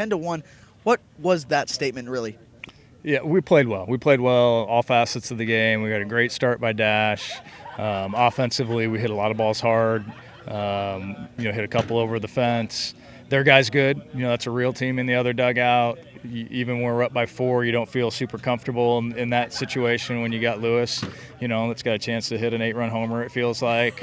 10-1. What was that statement really? Yeah, we played well. We played well all facets of the game. We got a great start by Dash. Offensively, we hit a lot of balls hard. Hit a couple over the fence. Their guy's good. That's a real team in the other dugout. Even when we're up by 4, you don't feel super comfortable in that situation when you got Lewis, that's got a chance to hit an 8-run homer, it feels like.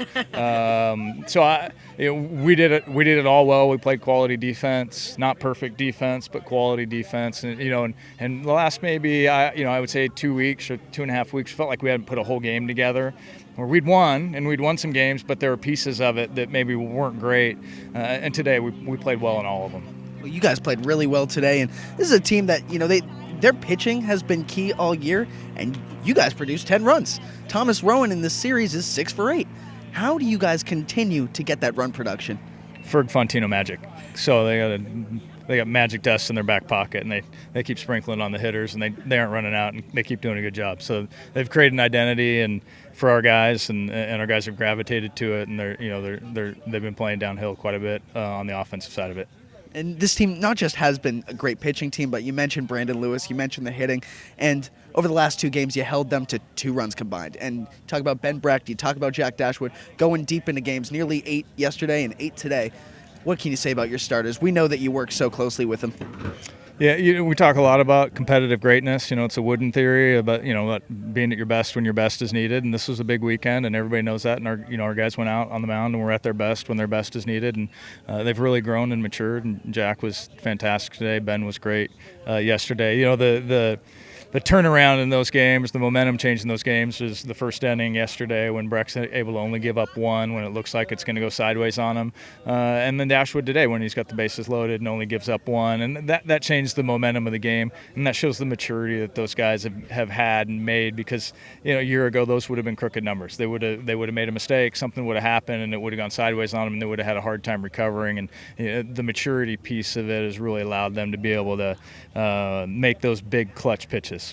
We did it all well. We played quality defense, not perfect defense, but quality defense. And the last maybe I would say 2 weeks or 2.5 weeks felt like we hadn't put a whole game together. Where we'd won some games, but there were pieces of it that maybe weren't great. And today we played well in all of them. Well, you guys played really well today, and this is a team that their pitching has been key all year, and you guys produced 10 runs. Thomas Rowan in this series is 6 for 8. How do you guys continue to get that run production? Ferg Fontino magic. So they got magic dust in their back pocket, and they keep sprinkling on the hitters, and they aren't running out, and they keep doing a good job. So they've created an identity and for our guys, and our guys have gravitated to it, and they've been playing downhill quite a bit on the offensive side of it. And this team not just has been a great pitching team, but you mentioned Brandon Lewis, you mentioned the hitting, and over the last 2 games, you held them to 2 runs combined. And talk about Ben Brecht, you talk about Jack Dashwood going deep into games, nearly 8 yesterday and 8 today. What can you say about your starters? We know that you work so closely with them. Yeah, we talk a lot about competitive greatness. It's a wooden theory about being at your best when your best is needed. And this was a big weekend, and everybody knows that. And our guys went out on the mound and were at their best when their best is needed. And they've really grown and matured. And Jack was fantastic today. Ben was great yesterday. The turnaround in those games, the momentum change in those games is the first inning yesterday when Brecht's able to only give up 1 when it looks like it's going to go sideways on him. And then Dashwood today when he's got the bases loaded and only gives up 1. And that changed the momentum of the game. And that shows the maturity that those guys have had and made because, a year ago those would have been crooked numbers. They would have made a mistake, something would have happened, and it would have gone sideways on them, and they would have had a hard time recovering. And the maturity piece of it has really allowed them to be able to make those big clutch pitches.